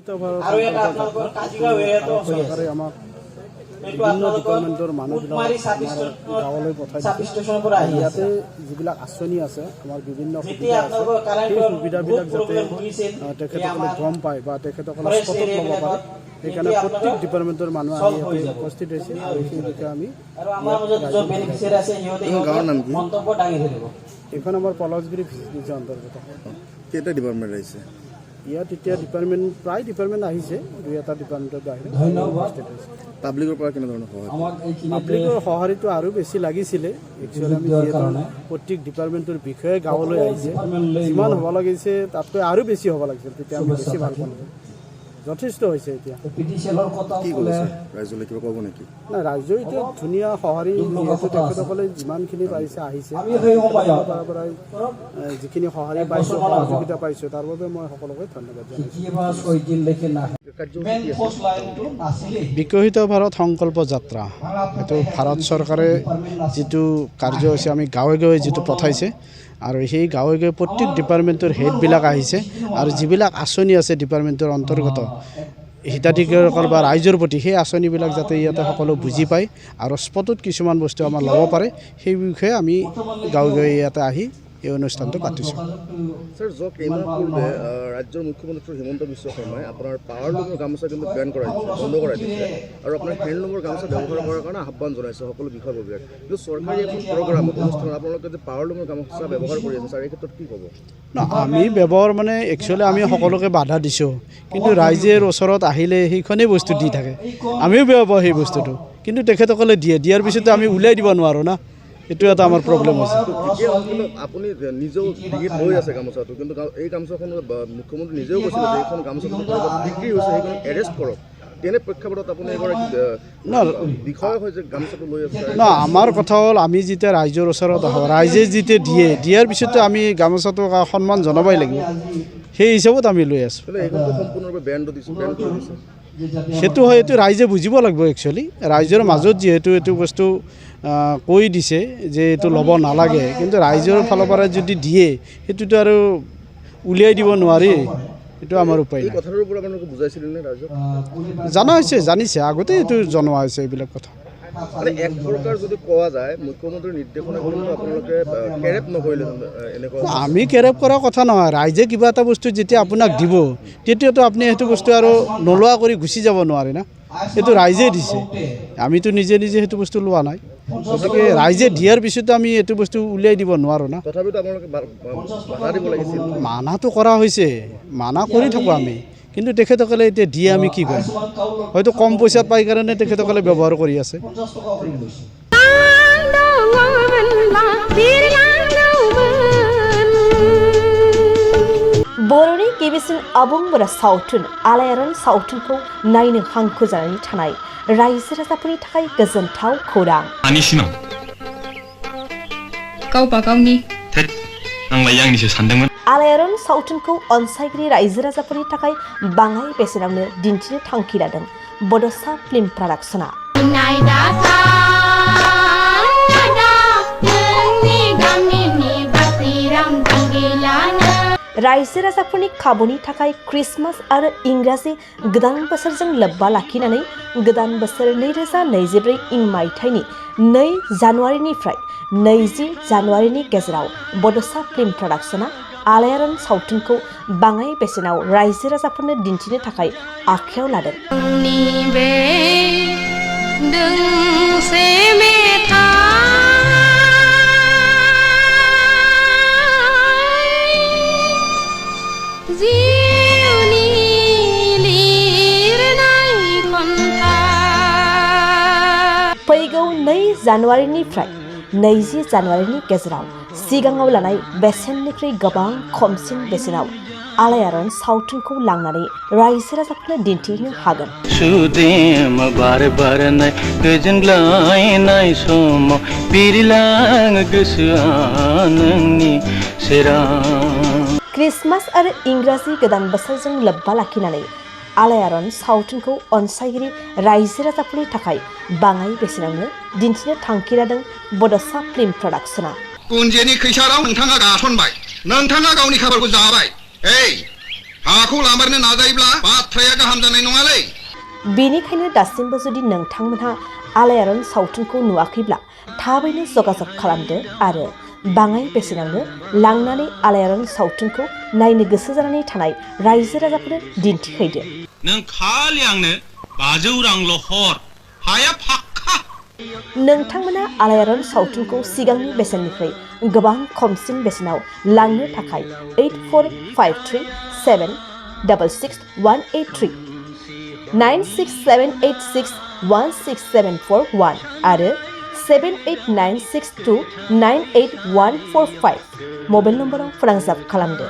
বিকশিত ভাৰত চৰকাৰে আমাক বিভিন্ন ডিপাৰ্টমেণ্টৰ মানুহবিলাক গাঁৱলৈ পঠাই ইয়াতে যিবিলাক আঁচনি আছে আমাৰ বিভিন্ন সুবিধা আছে সেই সুবিধাবিলাক যাতে তেখেতসকলে গম পায় বা তেখেতসকলে স্পটত ল'ব পাৰে সেইকাৰণে প্ৰত্যেক ডিপাৰ্টমেণ্টৰ মানুহ আহি ইয়াতে উপস্থিত হৈছে আৰু সেই বিষয়ে আমি এইখন আমাৰ পলাশগুৰি ভিজিটৰ অন্তৰ্গত কেইটা ডিপাৰ্টমেণ্ট আহিছে ইয়াত এতিয়া ডিপাৰ্টমেণ্ট প্ৰায় ডিপাৰ্টমেণ্ট আহিছে দুই এটা ডিপাৰ্টমেণ্টত আহিলে পাব্লিকৰ পৰা কেনেধৰণৰ সহায় পাব্লিকৰ সঁহাৰিটো আৰু বেছি লাগিছিলে একচুৱেলি আমি যিহেতু প্ৰত্যেক ডিপাৰ্টমেণ্টৰ বিষয়ে গাঁৱলৈ আহিছে যিমান হ'ব লাগিছে তাতকৈ আৰু বেছি হ'ব লাগিছিল তেতিয়া আমি বেছি ভাল পালোঁ যথেষ্ট হৈছে এতিয়া ৰাইজলৈ কিবা ক'ব নেকি নাই ৰাইজৰ এতিয়া ধুনীয়া সঁহাৰি যিহেতু তেখেতসকলে যিমানখিনি পাৰিছে আহিছে তাৰ পৰাই যিখিনি সঁহাৰি পাইছোঁ সহযোগিতা পাইছোঁ তাৰ বাবে মই সকলোকে ধন্যবাদ জনাইছোঁ বিকশিত ভাৰত সংকল্প যাত্ৰা এইটো ভাৰত চৰকাৰে যিটো কাৰ্যসূচী আমি গাঁৱে গাঁৱে যিটো পঠাইছে আৰু সেই গাঁৱে গাঁৱে প্ৰত্যেক ডিপাৰ্টমেণ্টৰ হেডবিলাক আহিছে আৰু যিবিলাক আঁচনি আছে ডিপাৰ্টমেণ্টৰ অন্তৰ্গত হিতাধিকাৰীসকল বা ৰাইজৰ প্ৰতি সেই আঁচনিবিলাক যাতে ইয়াতে সকলো বুজি পায় আৰু স্পটত কিছুমান বস্তু আমাৰ ল'ব পাৰে সেই বিষয়ে আমি গাঁৱে গাঁৱে ইয়াতে আহি এই অনুষ্ঠানটো পাতিছোঁ স্যাৰ যোৱা কেইমাহ পূৰ্বে ৰাজ্যৰ মুখ্যমন্ত্ৰী হিমন্ত বিশ্ব শৰ্মাই আপোনাৰ পাৱাৰ লুমৰ গামোচা কিন্তু বেন কৰাই দিছে বন্ধ কৰাই দিছে আৰু আপোনাৰ হেণ্ডলুমৰ গামোচা ব্যৱহাৰ কৰাৰ কাৰণে আহ্বান জনাইছে সকলো বিষয়ববীয়াক কিন্তু চৰকাৰী এখন প্ৰগ্ৰামত অনুষ্ঠানত আপোনালোকে যে পাৱাৰ লুমৰ গামোচা ব্যৱহাৰ কৰি আছে ছাৰ এই ক্ষেত্ৰত কি ক'ব ন আমি ব্যৱহাৰ মানে একচুৱেলি আমি সকলোকে বাধা দিছোঁ কিন্তু ৰাইজৰ ওচৰত আহিলে সেইখনেই বস্তু দি থাকে আমিও বেয়া পাওঁ সেই বস্তুটো কিন্তু তেখেতসকলে দিয়াৰ পিছতো আমি উলিয়াই দিব নোৱাৰোঁ না এইটো এটা আমাৰ প্ৰব্লেম হৈছে আপুনি নিজেও ডিগিত লৈ আছে গামোচাটো কিন্তু এই গামোচাখন মুখ্যমন্ত্ৰী নিজেও কৈছিলে যে এইখন গামোচাটো বিক্ৰী হৈছে সেইখন এৰেষ্ট কৰক তেনে প্ৰেক্ষাপটত আপুনি এগৰাকী বিষয় হয় যে গামোচাটো লৈ আছে ন আমাৰ কথা হ'ল আমি যেতিয়া ৰাইজৰ ওচৰত আহোঁ ৰাইজে যেতিয়া দিয়াৰ পিছতো আমি গামোচাটো সন্মান জনাবই লাগিব সেই হিচাপত আমি লৈ আছোঁ এইখনটো সম্পূৰ্ণৰূপে বেন কৰি দিছে সেইটো হয় এইটো ৰাইজে বুজিব লাগিব একচুৱেলি ৰাইজৰ মাজত যিহেতু এইটো বস্তু কৈ দিছে যে এইটো ল'ব নালাগে কিন্তু ৰাইজৰ ফালৰ পৰা যদি দিয়ে সেইটোতো আৰু উলিয়াই দিব নোৱাৰি এইটো আমাৰ উপায় নাই জনা হৈছে জানিছে আগতে এইটো জনোৱা হৈছে এইবিলাক কথা মানে এক প্ৰকাৰ যদি কোৱা যায় মুখ্যমন্ত্ৰীৰ নিৰ্দেশনা কিন্তু আপোনালোকে কেৰেপ নকৰিলে এনেকুৱা আমি কেৰেপ কৰাৰ কথা নহয় ৰাইজে কিবা এটা বস্তু যেতিয়া আপোনাক দিব তেতিয়াতো আপুনি সেইটো বস্তু আৰু নোলোৱা কৰি গুচি যাব নোৱাৰে না এইটো ৰাইজে দিছে আমিতো নিজে নিজে সেইটো বস্তু লোৱা নাই গতিকে ৰাইজে দিয়াৰ পিছতো আমি এইটো বস্তু উলিয়াই দিব নোৱাৰোঁ না তথাপিতো আপোনালোকে বাধা দিব লাগিছিল মানাটো কৰা হৈছে মানা কৰি থাকোঁ আমি কিন্তু তেখেতসকলে এতিয়া দিয়ে আমি কি কৰিম হয়তো কম পইচাত পাই কাৰণে তেখেতসকলে ব্যৱহাৰ কৰি আছে बर'नि गिबिसिन आबुं बर' सावथुन आलायारन सावथुनखौ नायनो हांखुर जानानै थानाय रायजो राजाफोरनि थाखाय गोजोनथाव खौरां गावबा गावनि आंलाय आंनिसो सानदोंमोन आलायारन सावथुनखौ अनसायगिरि रायजो राजाफोरनि थाखाय बाङाय बेसेनावनो दिन्थिनो थांखि लादों बड'सा फिल्म प्रडाक्शना रायजो राजाफोरनि खाबुनि थाखाय क्रिसमास आरो इंराजि गोदान बोसोरजों लोब्बा लाखिनानै गोदान बोसोर 2024 इं मायथाइनि 2 जानुवारिनिफ्राय 20 जानुवारिनि गेजेराव बड'सा फिल्म प्रडाक्शना आलायारन सावथुनखौ बाङाय बेसेनाव रायजो राजाफोरनो दिन्थिनो थाखाय आखायाव लादों फैगौ 2 जानुवारिनिफ्राय 20 जानुवारिनि गेजेराव सिगाङाव लानाय बेसेननिख्रुइ गोबां खमसिन बेसेनाव आलायारन सावथुनखौ लांनानै रायजो राजाफोरनो दिन्थिनो हागोन सुदेम बार बार नाय गोजोनग्लायनाय समाव बिरलाङो गोसोआ नोंनि सेराव क्रिसमास आरो इंराजि गोदान बोसोरजों लोब्बा लाखिनानै आलायारन सावथुनखौ अनसायगिरि रायजो राजाफोरनि थाखाय बाङाय बेसेनावनो दिन्थिनो थांखि लादों बड'सा फिल्म प्रडाक्शना कुन्जेनि खैसाराव नोंथाङा गासनबाय नोंथाङा गावनि खाफालखौ जाबाय हाखौ लामारनो नाजायोब्ला बाथ्राया हामजानाय नङालै बेनिखायनो दासिमबो जुदि नोंथांमोनहा आलायारन सावथुनखौ नुवाखैब्ला थाबैनो जगाजग खालामदो आरो बाङाय बेसेनावनो लांनानै आलायारन सावथुनखौ नायनो गोसो जानानै थानाय रायजो राजाफोरनो दिन्थिहैदो। नों खालि आंनो 500 रांल' हर हाया फाक्का नोंथांमोना आलायारन सावथुनखौ सिगांनि बेसेननिफ्राय गोबां खमसिन बेसेनाव लांनो थाखाय 8453766183 9678616741 आरो 7896298145 मबाइल नम्बराव फोनांजाब खालामदो।